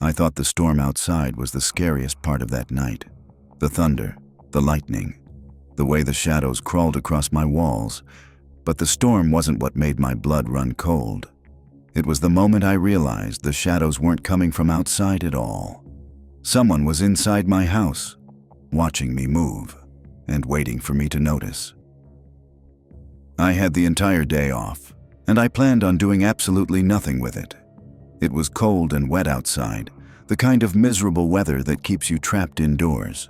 I thought the storm outside was the scariest part of that night. The thunder, the lightning, the way the shadows crawled across my walls. But the storm wasn't what made my blood run cold. It was the moment I realized the shadows weren't coming from outside at all. Someone was inside my house, watching me move, and waiting for me to notice. I had the entire day off, and I planned on doing absolutely nothing with it. It was cold and wet outside, the kind of miserable weather that keeps you trapped indoors.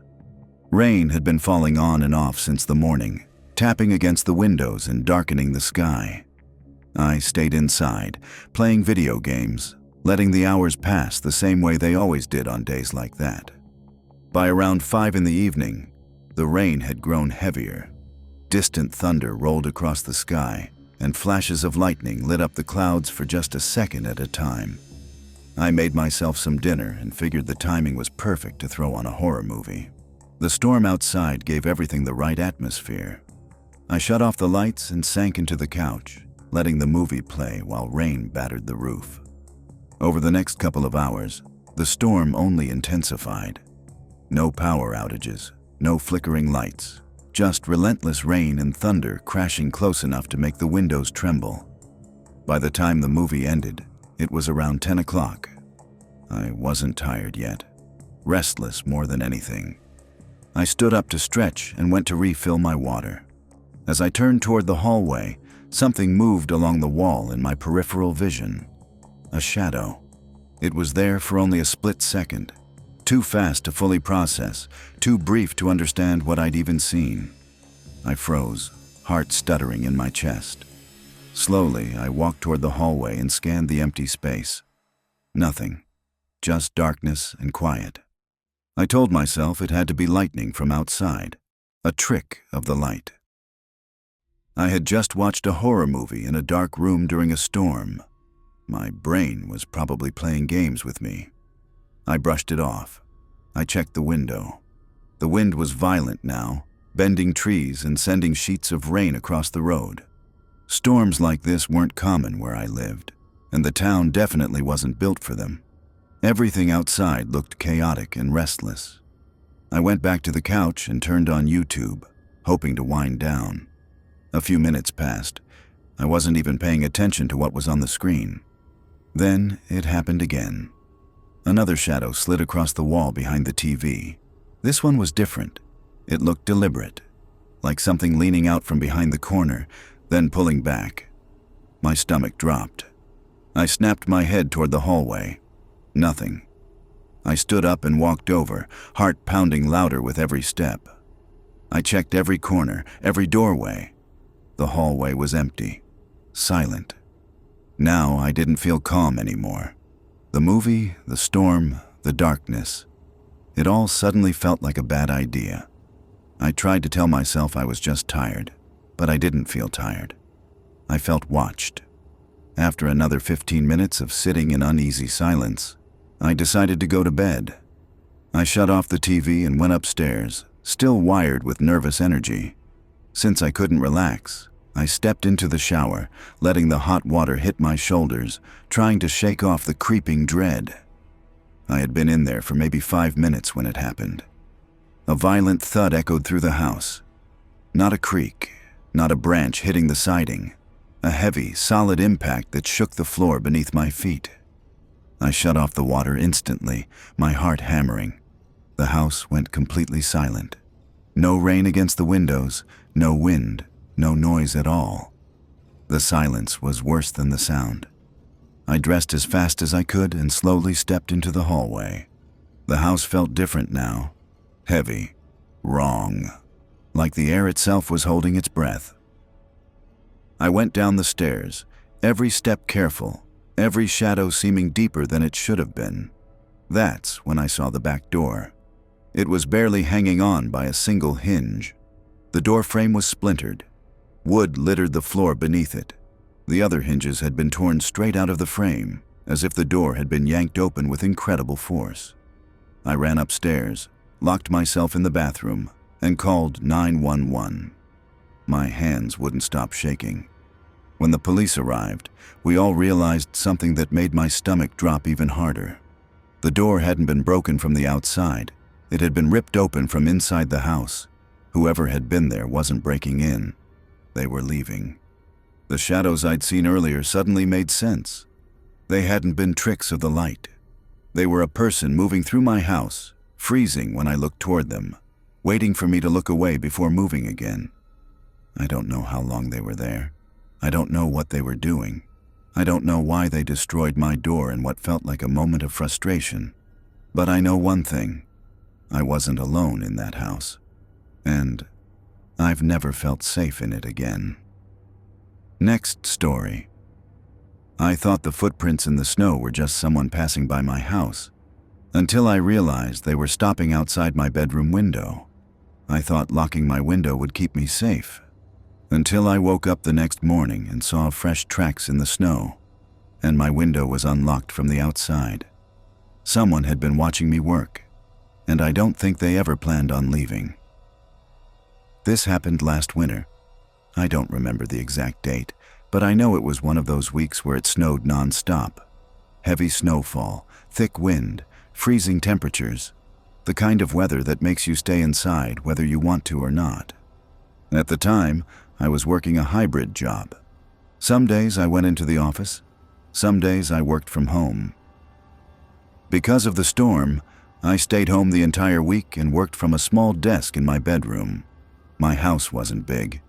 Rain had been falling on and off since the morning, tapping against the windows and darkening the sky. I stayed inside, playing video games, letting the hours pass the same way they always did on days like that. By around 5 in the evening, the rain had grown heavier. Distant thunder rolled across the sky, and flashes of lightning lit up the clouds for just a second at a time. I made myself some dinner and figured the timing was perfect to throw on a horror movie. The storm outside gave everything the right atmosphere. I shut off the lights and sank into the couch, letting the movie play while rain battered the roof. Over the next couple of hours, the storm only intensified. No power outages, no flickering lights, just relentless rain and thunder crashing close enough to make the windows tremble. By the time the movie ended, it was around 10 o'clock. I wasn't tired yet, restless more than anything. I stood up to stretch and went to refill my water. As I turned toward the hallway, something moved along the wall in my peripheral vision. A shadow. It was there for only a split second. Too fast to fully process, too brief to understand what I'd even seen. I froze, heart stuttering in my chest. Slowly, I walked toward the hallway and scanned the empty space. Nothing. Just darkness and quiet. I told myself it had to be lightning from outside, a trick of the light. I had just watched a horror movie in a dark room during a storm. My brain was probably playing games with me. I brushed it off. I checked the window. The wind was violent now, bending trees and sending sheets of rain across the road. Storms like this weren't common where I lived, and the town definitely wasn't built for them. Everything outside looked chaotic and restless. I went back to the couch and turned on YouTube, hoping to wind down. A few minutes passed. I wasn't even paying attention to what was on the screen. Then it happened again. Another shadow slid across the wall behind the TV. This one was different. It looked deliberate, like something leaning out from behind the corner, then pulling back. My stomach dropped. I snapped my head toward the hallway. Nothing. I stood up and walked over, heart pounding louder with every step. I checked every corner, every doorway. The hallway was empty, silent. Now I didn't feel calm anymore. The movie, the storm, the darkness. It all suddenly felt like a bad idea. I tried to tell myself I was just tired, but I didn't feel tired. I felt watched. After another 15 minutes of sitting in uneasy silence, I decided to go to bed. I shut off the TV and went upstairs, still wired with nervous energy. Since I couldn't relax, I stepped into the shower, letting the hot water hit my shoulders, trying to shake off the creeping dread. I had been in there for maybe 5 minutes when it happened. A violent thud echoed through the house. Not a creak, not a branch hitting the siding. A heavy, solid impact that shook the floor beneath my feet. I shut off the water instantly, my heart hammering. The house went completely silent. No rain against the windows, no wind, no noise at all. The silence was worse than the sound. I dressed as fast as I could and slowly stepped into the hallway. The house felt different now. Heavy, wrong, like the air itself was holding its breath. I went down the stairs, every step careful, every shadow seeming deeper than it should have been. That's when I saw the back door. It was barely hanging on by a single hinge. The door frame was splintered. Wood littered the floor beneath it. The other hinges had been torn straight out of the frame, as if the door had been yanked open with incredible force. I ran upstairs, locked myself in the bathroom, and called 911. My hands wouldn't stop shaking. When the police arrived, we all realized something that made my stomach drop even harder. The door hadn't been broken from the outside. It had been ripped open from inside the house. Whoever had been there wasn't breaking in. They were leaving. The shadows I'd seen earlier suddenly made sense. They hadn't been tricks of the light. They were a person moving through my house, freezing when I looked toward them, waiting for me to look away before moving again. I don't know how long they were there. I don't know what they were doing. I don't know why they destroyed my door in what felt like a moment of frustration. But I know one thing. I wasn't alone in that house. And I've never felt safe in it again. Next story. I thought the footprints in the snow were just someone passing by my house, until I realized they were stopping outside my bedroom window. I thought locking my window would keep me safe, until I woke up the next morning and saw fresh tracks in the snow, and my window was unlocked from the outside. Someone had been watching me work, and I don't think they ever planned on leaving. This happened last winter. I don't remember the exact date, but I know it was one of those weeks where it snowed non-stop. Heavy snowfall, thick wind, freezing temperatures, the kind of weather that makes you stay inside whether you want to or not. At the time, I was working a hybrid job. Some days I went into the office, some days I worked from home. Because of the storm, I stayed home the entire week and worked from a small desk in my bedroom. My house wasn't big.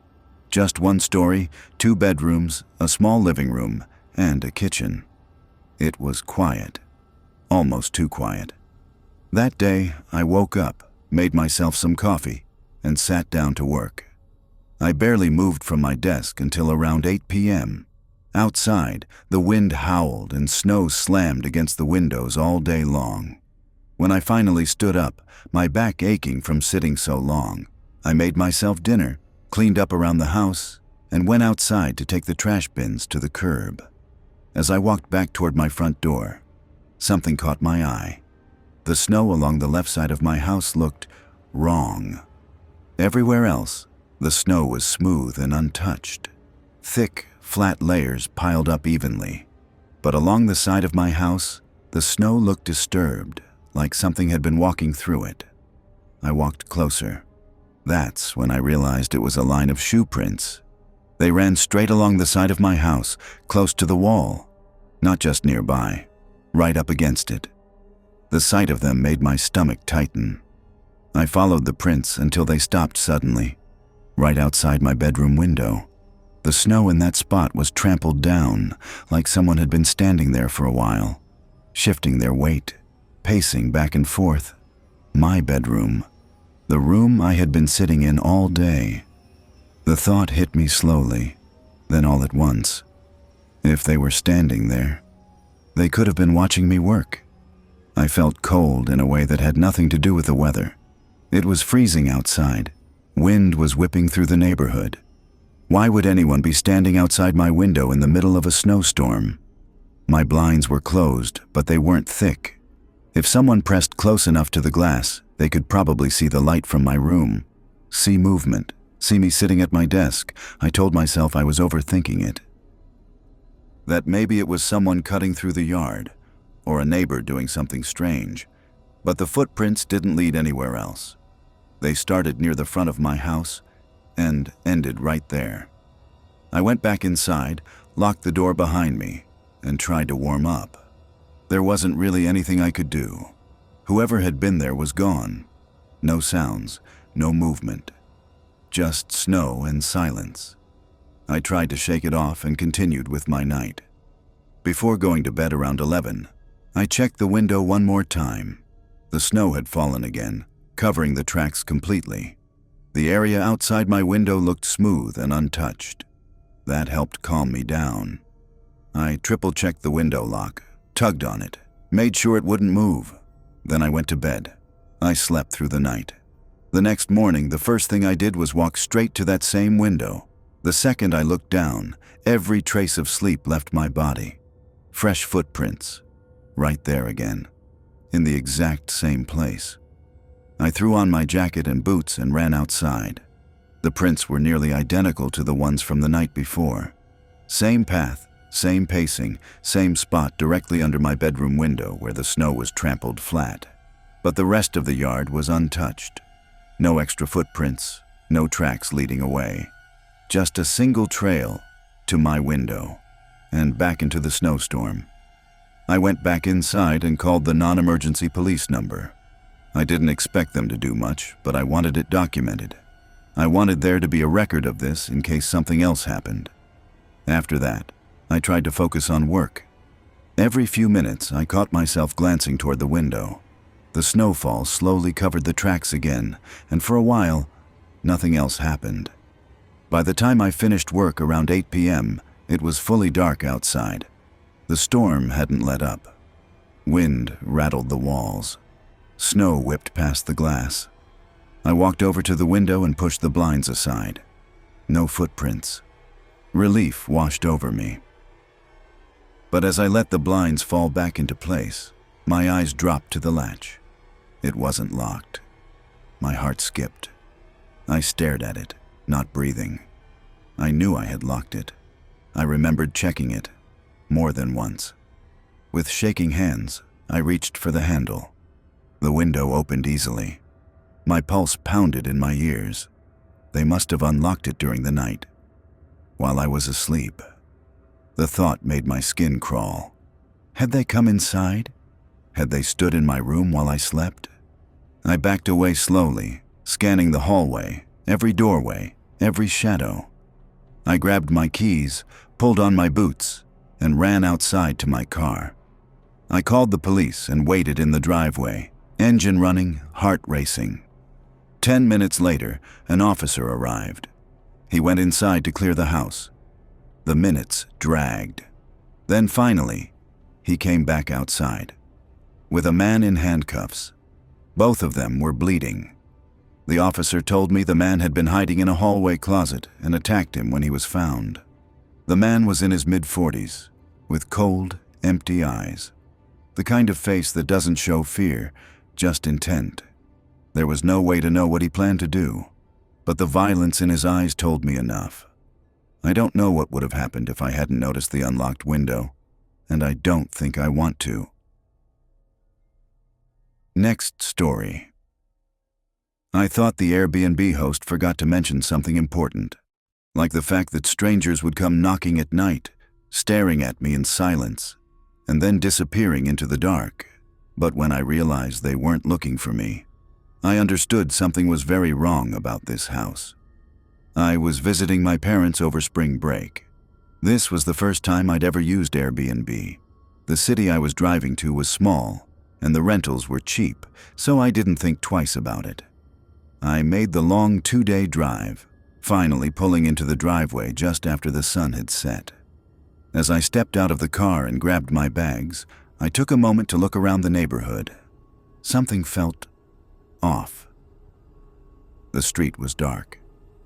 Just 1 story, 2 bedrooms, a small living room, and a kitchen. It was quiet. Almost too quiet. That day, I woke up, made myself some coffee, and sat down to work. I barely moved from my desk until around 8 p.m. Outside, the wind howled and snow slammed against the windows all day long. When I finally stood up, my back aching from sitting so long, I made myself dinner, cleaned up around the house, and went outside to take the trash bins to the curb. As I walked back toward my front door, something caught my eye. The snow along the left side of my house looked wrong. Everywhere else, the snow was smooth and untouched. Thick, flat layers piled up evenly. But along the side of my house, the snow looked disturbed, like something had been walking through it. I walked closer. That's when I realized it was a line of shoe prints. They ran straight along the side of my house, close to the wall. Not just nearby, right up against it. The sight of them made my stomach tighten. I followed the prints until they stopped suddenly, right outside my bedroom window. The snow in that spot was trampled down, like someone had been standing there for a while, shifting their weight, pacing back and forth. My bedroom. The room I had been sitting in all day. The thought hit me slowly, then all at once. If they were standing there, they could have been watching me work. I felt cold in a way that had nothing to do with the weather. It was freezing outside. Wind was whipping through the neighborhood. Why would anyone be standing outside my window in the middle of a snowstorm? My blinds were closed, but they weren't thick. If someone pressed close enough to the glass, they could probably see the light from my room, see movement, see me sitting at my desk. I told myself I was overthinking it. That maybe it was someone cutting through the yard, or a neighbor doing something strange. But the footprints didn't lead anywhere else. They started near the front of my house and ended right there. I went back inside, locked the door behind me, and tried to warm up. There wasn't really anything I could do. Whoever had been there was gone. No sounds, no movement. Just snow and silence. I tried to shake it off and continued with my night. Before going to bed around 11, I checked the window one more time. The snow had fallen again, covering the tracks completely. The area outside my window looked smooth and untouched. That helped calm me down. I triple-checked the window lock, tugged on it, made sure it wouldn't move. Then I went to bed. I slept through the night. The next morning, the first thing I did was walk straight to that same window. The second I looked down, every trace of sleep left my body. Fresh footprints. Right there again. In the exact same place. I threw on my jacket and boots and ran outside. The prints were nearly identical to the ones from the night before. Same path, Same pacing, same spot directly under my bedroom window where the snow was trampled flat. But the rest of the yard was untouched. No extra footprints, no tracks leading away. Just a single trail to my window and back into the snowstorm. I went back inside and called the non-emergency police number. I didn't expect them to do much, but I wanted it documented. I wanted there to be a record of this in case something else happened. After that, I tried to focus on work. Every few minutes, I caught myself glancing toward the window. The snowfall slowly covered the tracks again, and for a while, nothing else happened. By the time I finished work around 8 p.m., it was fully dark outside. The storm hadn't let up. Wind rattled the walls. Snow whipped past the glass. I walked over to the window and pushed the blinds aside. No footprints. Relief washed over me. But as I let the blinds fall back into place, my eyes dropped to the latch. It wasn't locked. My heart skipped. I stared at it, not breathing. I knew I had locked it. I remembered checking it, more than once. With shaking hands, I reached for the handle. The window opened easily. My pulse pounded in my ears. They must have unlocked it during the night, while I was asleep. The thought made my skin crawl. Had they come inside? Had they stood in my room while I slept? I backed away slowly, scanning the hallway, every doorway, every shadow. I grabbed my keys, pulled on my boots, and ran outside to my car. I called the police and waited in the driveway, engine running, heart racing. 10 minutes later, an officer arrived. He went inside to clear the house. The minutes dragged. Then finally, he came back outside, with a man in handcuffs. Both of them were bleeding. The officer told me the man had been hiding in a hallway closet and attacked him when he was found. The man was in his mid-40s, with cold, empty eyes. The kind of face that doesn't show fear, just intent. There was no way to know what he planned to do, but the violence in his eyes told me enough. I don't know what would have happened if I hadn't noticed the unlocked window, and I don't think I want to. Next story. I thought the Airbnb host forgot to mention something important, like the fact that strangers would come knocking at night, staring at me in silence, and then disappearing into the dark. But when I realized they weren't looking for me, I understood something was very wrong about this house. I was visiting my parents over spring break. This was the first time I'd ever used Airbnb. The city I was driving to was small, and the rentals were cheap, so I didn't think twice about it. I made the long 2-day drive, finally pulling into the driveway just after the sun had set. As I stepped out of the car and grabbed my bags, I took a moment to look around the neighborhood. Something felt off. The street was dark.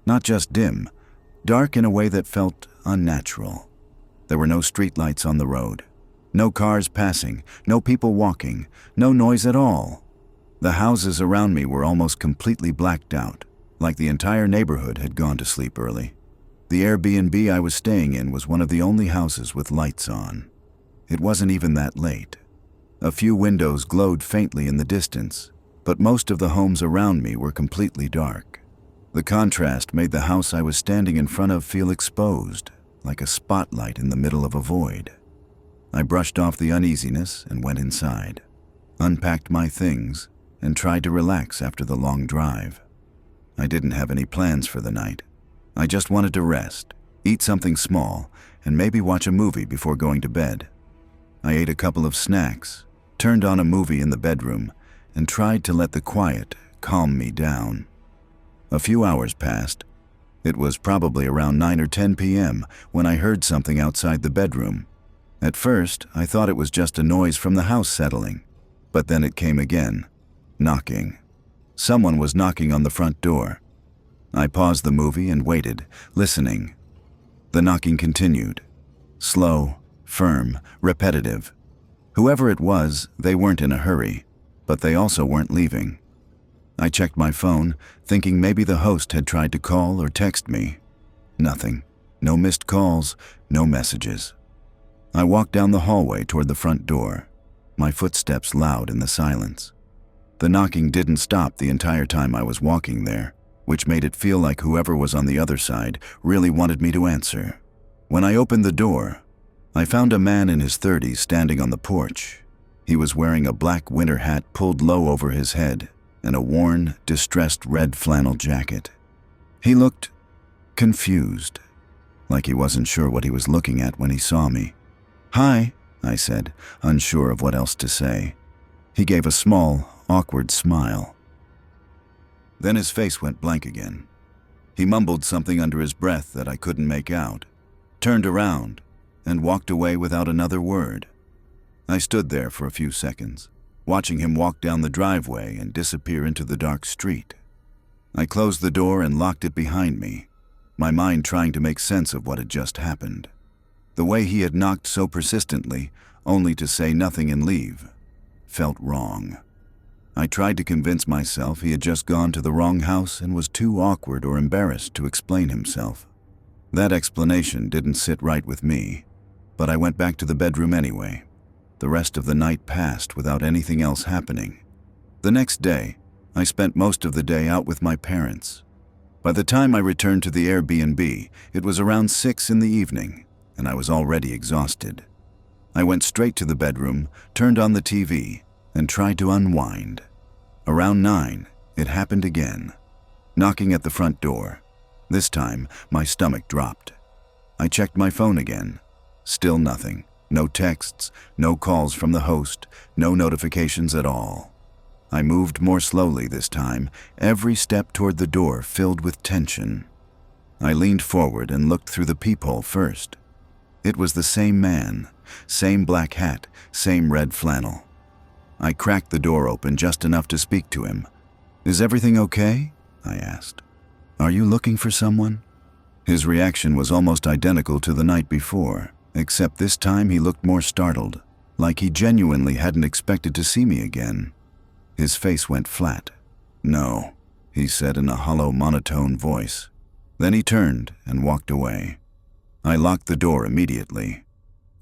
Not just dim, dark in a way that felt unnatural. There were no streetlights on the road, no cars passing, no people walking, no noise at all. The houses around me were almost completely blacked out, like the entire neighborhood had gone to sleep early. The Airbnb I was staying in was one of the only houses with lights on. It wasn't even that late. A few windows glowed faintly in the distance, but most of the homes around me were completely dark. The contrast made the house I was standing in front of feel exposed, like a spotlight in the middle of a void. I brushed off the uneasiness and went inside, unpacked my things, and tried to relax after the long drive. I didn't have any plans for the night. I just wanted to rest, eat something small, and maybe watch a movie before going to bed. I ate a couple of snacks, turned on a movie in the bedroom, and tried to let the quiet calm me down. A few hours passed. It was probably around 9 or 10 p.m. when I heard something outside the bedroom. At first, I thought it was just a noise from the house settling, but then it came again, knocking. Someone was knocking on the front door. I paused the movie and waited, listening. The knocking continued. Slow, firm, repetitive. Whoever it was, they weren't in a hurry, but they also weren't leaving. I checked my phone, thinking maybe the host had tried to call or text me. Nothing. No missed calls, no messages. I walked down the hallway toward the front door, my footsteps loud in the silence. The knocking didn't stop the entire time I was walking there, which made it feel like whoever was on the other side really wanted me to answer. When I opened the door, I found a man in his 30s standing on the porch. He was wearing a black winter hat pulled low over his head and a worn, distressed red flannel jacket. He looked confused, like he wasn't sure what he was looking at when he saw me. "Hi," I said, unsure of what else to say. He gave a small, awkward smile. Then his face went blank again. He mumbled something under his breath that I couldn't make out, turned around, and walked away without another word. I stood there for a few seconds, watching him walk down the driveway and disappear into the dark street. I closed the door and locked it behind me, my mind trying to make sense of what had just happened. The way he had knocked so persistently, only to say nothing and leave, felt wrong. I tried to convince myself he had just gone to the wrong house and was too awkward or embarrassed to explain himself. That explanation didn't sit right with me, but I went back to the bedroom anyway. The rest of the night passed without anything else happening. The next day, I spent most of the day out with my parents. By the time I returned to the Airbnb, it was around 6 in the evening, and I was already exhausted. I went straight to the bedroom, turned on the TV, and tried to unwind. Around 9, it happened again. Knocking at the front door. This time, my stomach dropped. I checked my phone again. Still nothing. No texts, no calls from the host, no notifications at all. I moved more slowly this time, every step toward the door filled with tension. I leaned forward and looked through the peephole first. It was the same man, same black hat, same red flannel. I cracked the door open just enough to speak to him. "Is everything okay?" I asked. "Are you looking for someone?" His reaction was almost identical to the night before, except this time he looked more startled, like he genuinely hadn't expected to see me again. His face went flat. "No," he said in a hollow, monotone voice. Then he turned and walked away. I locked the door immediately.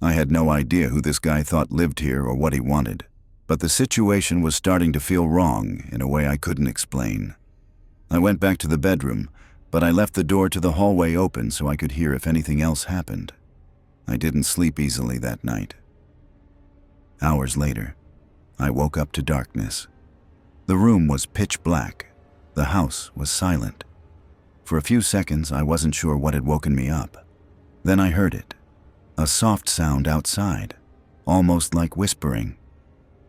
I had no idea who this guy thought lived here or what he wanted, but the situation was starting to feel wrong in a way I couldn't explain. I went back to the bedroom, but I left the door to the hallway open so I could hear if anything else happened. I didn't sleep easily that night. Hours later, I woke up to darkness. The room was pitch black. The house was silent. For a few seconds, I wasn't sure what had woken me up. Then I heard it. A soft sound outside, almost like whispering.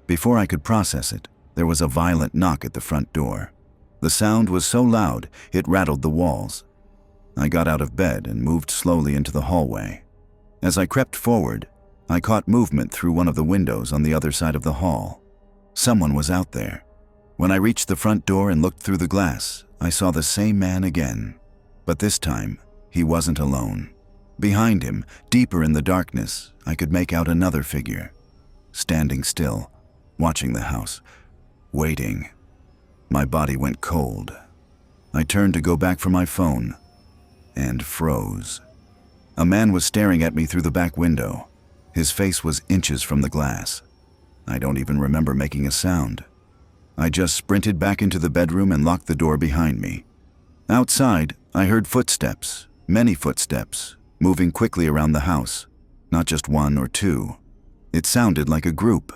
Before I could process it, there was a violent knock at the front door. The sound was so loud, it rattled the walls. I got out of bed and moved slowly into the hallway. As I crept forward, I caught movement through one of the windows on the other side of the hall. Someone was out there. When I reached the front door and looked through the glass, I saw the same man again. But this time, he wasn't alone. Behind him, deeper in the darkness, I could make out another figure. Standing still, watching the house, waiting. My body went cold. I turned to go back for my phone, and froze. A man was staring at me through the back window. His face was inches from the glass. I don't even remember making a sound. I just sprinted back into the bedroom and locked the door behind me. Outside, I heard footsteps, many footsteps, moving quickly around the house, not just one or two. It sounded like a group.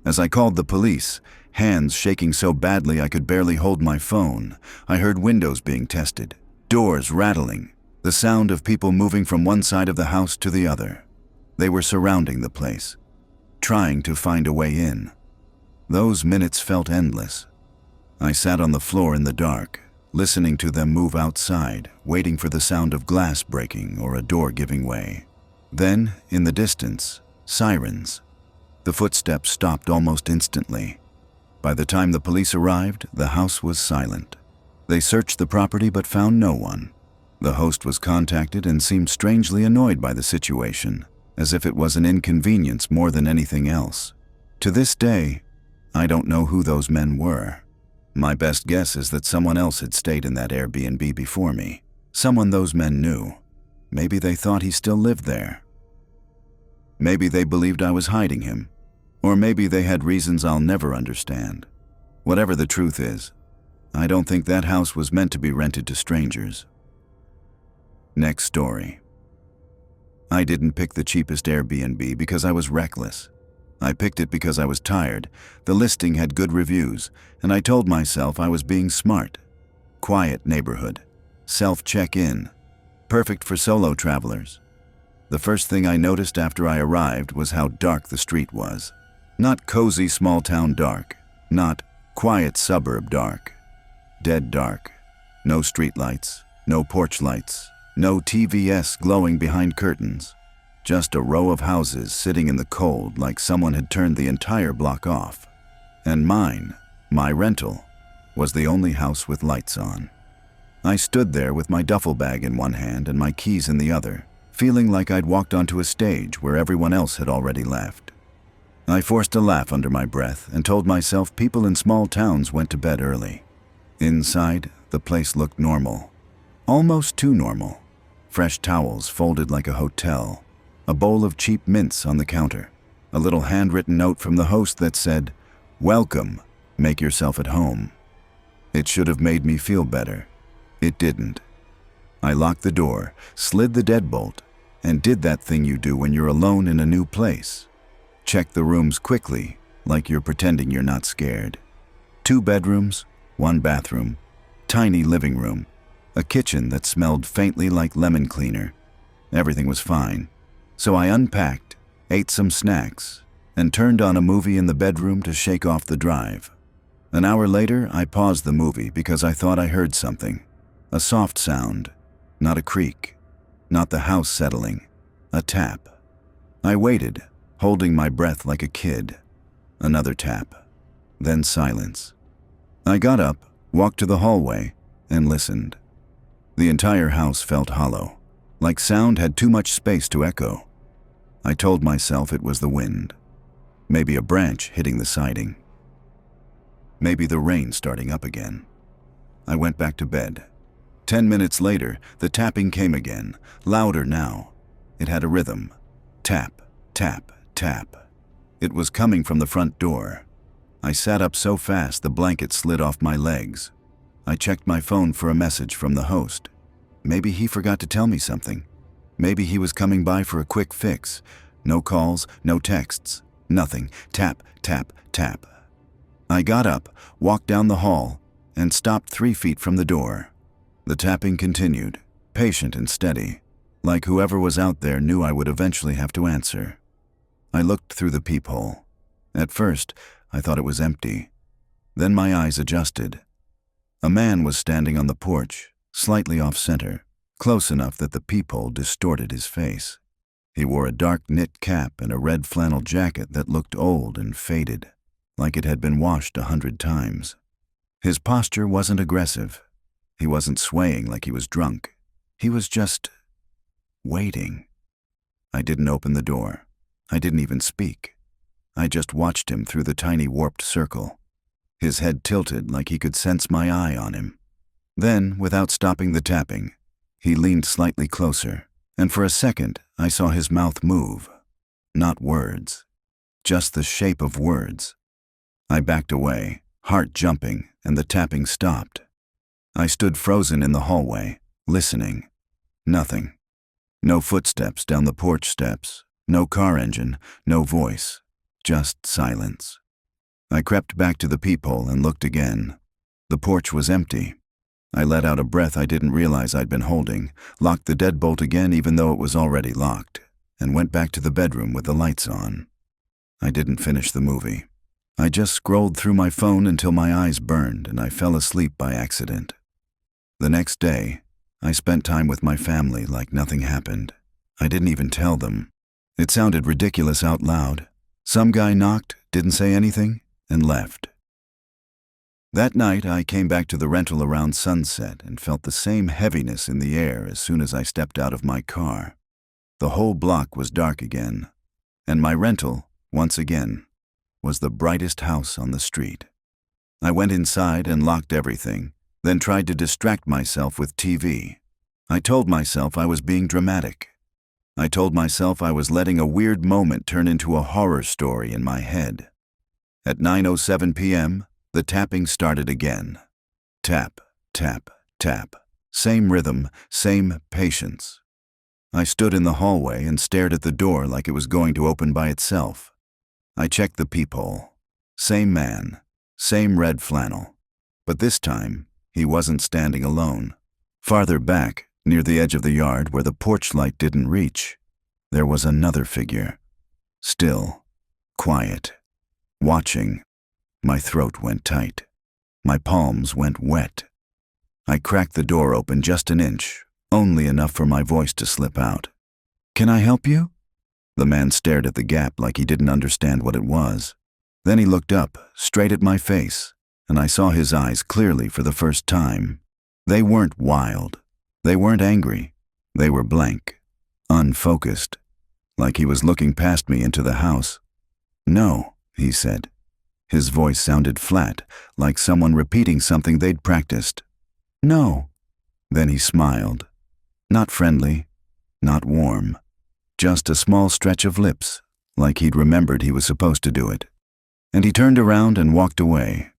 As I called the police, hands shaking so badly I could barely hold my phone, I heard windows being tested, doors rattling, the sound of people moving from one side of the house to the other. They were surrounding the place, trying to find a way in. Those minutes felt endless. I sat on the floor in the dark, listening to them move outside, waiting for the sound of glass breaking or a door giving way. Then, in the distance, sirens. The footsteps stopped almost instantly. By the time the police arrived, the house was silent. They searched the property but found no one. The host was contacted and seemed strangely annoyed by the situation, as if it was an inconvenience more than anything else. To this day, I don't know who those men were. My best guess is that someone else had stayed in that Airbnb before me. Someone those men knew. Maybe they thought he still lived there. Maybe they believed I was hiding him. Or maybe they had reasons I'll never understand. Whatever the truth is, I don't think that house was meant to be rented to strangers. Next story. I didn't pick the cheapest Airbnb because I was reckless. I picked it because I was tired. The listing had good reviews, and I told myself I was being smart. Quiet neighborhood. Self-check-in. Perfect for solo travelers. The first thing I noticed after I arrived was how dark the street was. Not cozy small-town dark. Not quiet suburb dark. Dead dark. No streetlights. No porch lights. No TVS glowing behind curtains. Just a row of houses sitting in the cold like someone had turned the entire block off. And mine, my rental, was the only house with lights on. I stood there with my duffel bag in one hand and my keys in the other, feeling like I'd walked onto a stage where everyone else had already left. I forced a laugh under my breath and told myself people in small towns went to bed early. Inside, the place looked normal. Almost too normal. Fresh towels folded like a hotel. A bowl of cheap mints on the counter. A little handwritten note from the host that said, "Welcome, make yourself at home." It should have made me feel better. It didn't. I locked the door, slid the deadbolt, and did that thing you do when you're alone in a new place. Check the rooms quickly, like you're pretending you're not scared. 2 bedrooms, 1 bathroom, tiny living room, a kitchen that smelled faintly like lemon cleaner. Everything was fine. So I unpacked, ate some snacks, and turned on a movie in the bedroom to shake off the drive. An hour later, I paused the movie because I thought I heard something. A soft sound, not a creak, not the house settling, a tap. I waited, holding my breath like a kid. Another tap, then silence. I got up, walked to the hallway, and listened. The entire house felt hollow, like sound had too much space to echo. I told myself it was the wind. Maybe a branch hitting the siding. Maybe the rain starting up again. I went back to bed. 10 minutes later, the tapping came again, louder now. It had a rhythm. Tap, tap, tap. It was coming from the front door. I sat up so fast the blanket slid off my legs. I checked my phone for a message from the host. Maybe he forgot to tell me something. Maybe he was coming by for a quick fix. No calls, no texts, nothing. Tap, tap, tap. I got up, walked down the hall, and stopped 3 feet from the door. The tapping continued, patient and steady, like whoever was out there knew I would eventually have to answer. I looked through the peephole. At first, I thought it was empty. Then my eyes adjusted. A man was standing on the porch, slightly off-center, close enough that the peephole distorted his face. He wore a dark knit cap and a red flannel jacket that looked old and faded, like it had been washed 100 times. His posture wasn't aggressive. He wasn't swaying like he was drunk. He was just waiting. I didn't open the door. I didn't even speak. I just watched him through the tiny warped circle. His head tilted like he could sense my eye on him. Then, without stopping the tapping, he leaned slightly closer, and for a second I saw his mouth move. Not words, just the shape of words. I backed away, heart jumping, and the tapping stopped. I stood frozen in the hallway, listening. Nothing. No footsteps down the porch steps, no car engine, no voice, just silence. I crept back to the peephole and looked again. The porch was empty. I let out a breath I didn't realize I'd been holding, locked the deadbolt again even though it was already locked, and went back to the bedroom with the lights on. I didn't finish the movie. I just scrolled through my phone until my eyes burned and I fell asleep by accident. The next day, I spent time with my family like nothing happened. I didn't even tell them. It sounded ridiculous out loud. Some guy knocked, didn't say anything, and left. That night, I came back to the rental around sunset and felt the same heaviness in the air as soon as I stepped out of my car. The whole block was dark again, and my rental, once again, was the brightest house on the street. I went inside and locked everything, then tried to distract myself with TV. I told myself I was being dramatic. I told myself I was letting a weird moment turn into a horror story in my head. At 9:07 p.m., the tapping started again. Tap, tap, tap. Same rhythm, same patience. I stood in the hallway and stared at the door like it was going to open by itself. I checked the peephole. Same man, same red flannel. But this time, he wasn't standing alone. Farther back, near the edge of the yard where the porch light didn't reach, there was another figure. Still, quiet, watching. My throat went tight. My palms went wet. I cracked the door open just an inch, only enough for my voice to slip out. "Can I help you?" The man stared at the gap like he didn't understand what it was. Then he looked up, straight at my face, and I saw his eyes clearly for the first time. They weren't wild. They weren't angry. They were blank, unfocused, like he was looking past me into the house. "No," he said. His voice sounded flat, like someone repeating something they'd practiced. "No." Then he smiled. Not friendly, not warm. Just a small stretch of lips, like he'd remembered he was supposed to do it. And he turned around and walked away.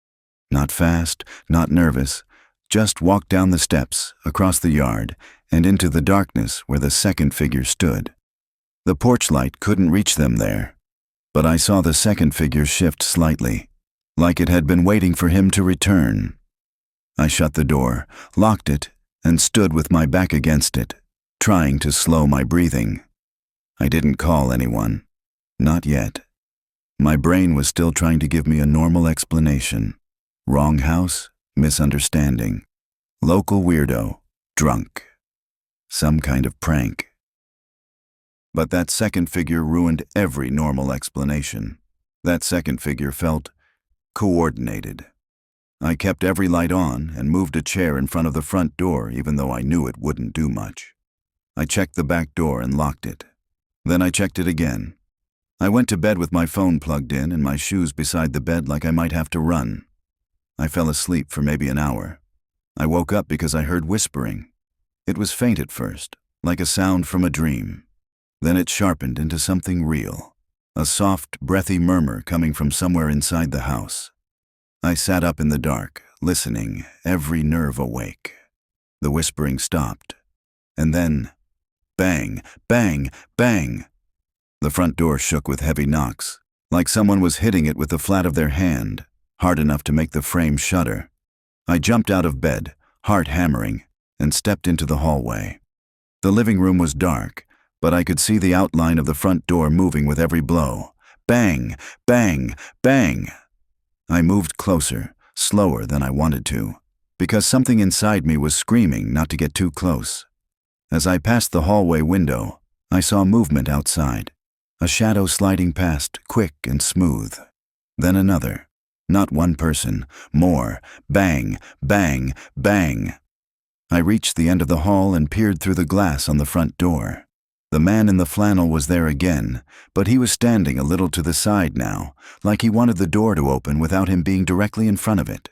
Not fast, not nervous, just walked down the steps, across the yard, and into the darkness where the second figure stood. The porch light couldn't reach them there, but I saw the second figure shift slightly, like it had been waiting for him to return. I shut the door, locked it, and stood with my back against it, trying to slow my breathing. I didn't call anyone. Not yet. My brain was still trying to give me a normal explanation. Wrong house, misunderstanding. Local weirdo, drunk. Some kind of prank. But that second figure ruined every normal explanation. That second figure felt coordinated. I kept every light on and moved a chair in front of the front door even though I knew it wouldn't do much. I checked the back door and locked it. Then I checked it again. I went to bed with my phone plugged in and my shoes beside the bed like I might have to run. I fell asleep for maybe an hour. I woke up because I heard whispering. It was faint at first, like a sound from a dream. Then it sharpened into something real, a soft, breathy murmur coming from somewhere inside the house. I sat up in the dark, listening, every nerve awake. The whispering stopped. And then, bang, bang, bang. The front door shook with heavy knocks, like someone was hitting it with the flat of their hand, hard enough to make the frame shudder. I jumped out of bed, heart hammering, and stepped into the hallway. The living room was dark, but I could see the outline of the front door moving with every blow. Bang, bang, bang. I moved closer, slower than I wanted to, because something inside me was screaming not to get too close. As I passed the hallway window, I saw movement outside, a shadow sliding past, quick and smooth. Then another. Not one person, more. Bang, bang, bang. I reached the end of the hall and peered through the glass on the front door. The man in the flannel was there again, but he was standing a little to the side now, like he wanted the door to open without him being directly in front of it.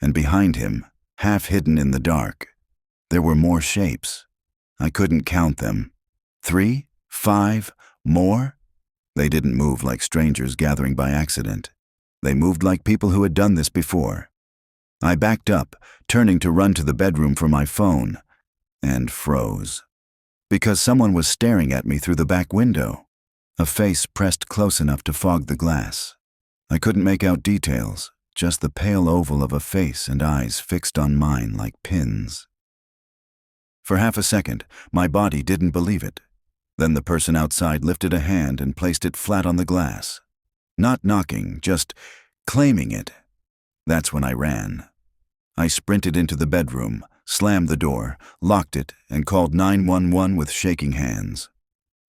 And behind him, half hidden in the dark, there were more shapes. I couldn't count them. 3, 5, more? They didn't move like strangers gathering by accident. They moved like people who had done this before. I backed up, turning to run to the bedroom for my phone, and froze. Because someone was staring at me through the back window, a face pressed close enough to fog the glass. I couldn't make out details, just the pale oval of a face and eyes fixed on mine like pins. For half a second, my body didn't believe it. Then the person outside lifted a hand and placed it flat on the glass. Not knocking, just claiming it. That's when I ran. I sprinted into the bedroom, slammed the door, locked it, and called 911 with shaking hands.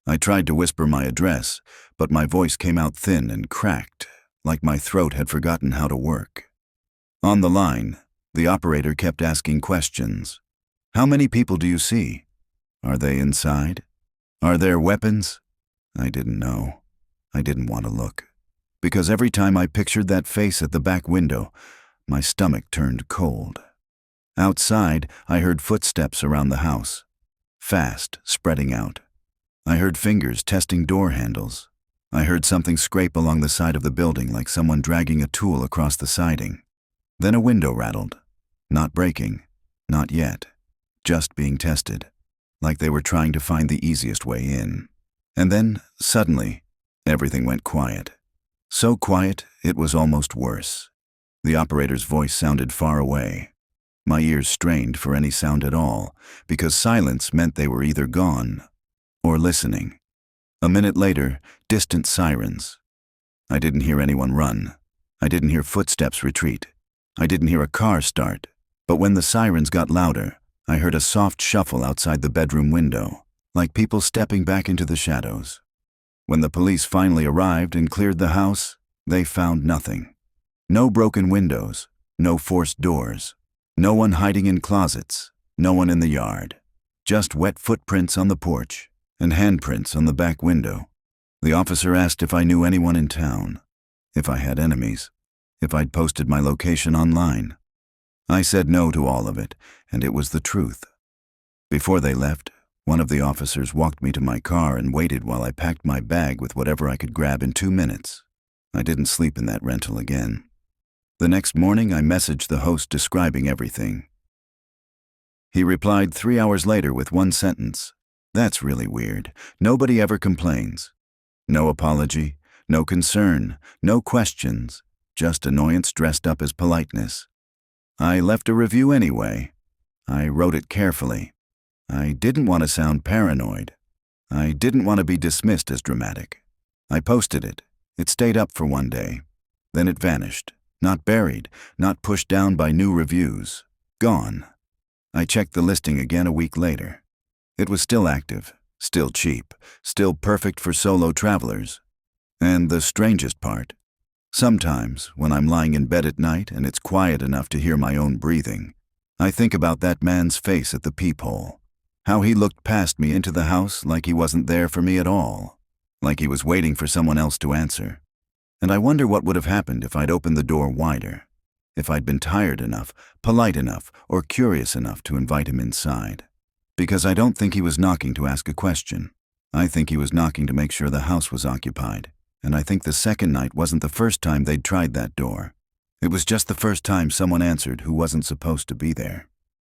I tried to whisper my address, but my voice came out thin and cracked, like my throat had forgotten how to work. On the line, the operator kept asking questions. "How many people do you see? Are they inside? Are there weapons?" I didn't know. I didn't want to look. Because every time I pictured that face at the back window, my stomach turned cold. Outside, I heard footsteps around the house. Fast, spreading out. I heard fingers testing door handles. I heard something scrape along the side of the building like someone dragging a tool across the siding. Then a window rattled. Not breaking. Not yet. Just being tested. Like they were trying to find the easiest way in. And then, suddenly, everything went quiet. So quiet, it was almost worse. The operator's voice sounded far away. My ears strained for any sound at all, because silence meant they were either gone or listening. A minute later, distant sirens. I didn't hear anyone run. I didn't hear footsteps retreat. I didn't hear a car start. But when the sirens got louder, I heard a soft shuffle outside the bedroom window, like people stepping back into the shadows. When the police finally arrived and cleared the house, they found nothing. No broken windows, no forced doors, no one hiding in closets, no one in the yard. Just wet footprints on the porch and handprints on the back window. The officer asked if I knew anyone in town, if I had enemies, if I'd posted my location online. I said no to all of it, and it was the truth. Before they left, one of the officers walked me to my car and waited while I packed my bag with whatever I could grab in 2 minutes. I didn't sleep in that rental again. The next morning, I messaged the host describing everything. He replied 3 hours later with one sentence. That's really weird. Nobody ever complains. No apology, no concern, no questions, just annoyance dressed up as politeness. I left a review anyway. I wrote it carefully. I didn't want to sound paranoid. I didn't want to be dismissed as dramatic. I posted it. It stayed up for one day. Then it vanished. Not buried, not pushed down by new reviews. Gone. I checked the listing again a week later. It was still active, still cheap, still perfect for solo travelers. And the strangest part, sometimes when I'm lying in bed at night and it's quiet enough to hear my own breathing, I think about that man's face at the peephole. How he looked past me into the house like he wasn't there for me at all, like he was waiting for someone else to answer. And I wonder what would have happened if I'd opened the door wider, if I'd been tired enough, polite enough, or curious enough to invite him inside. Because I don't think he was knocking to ask a question. I think he was knocking to make sure the house was occupied. And I think the second night wasn't the first time they'd tried that door. It was just the first time someone answered who wasn't supposed to be there.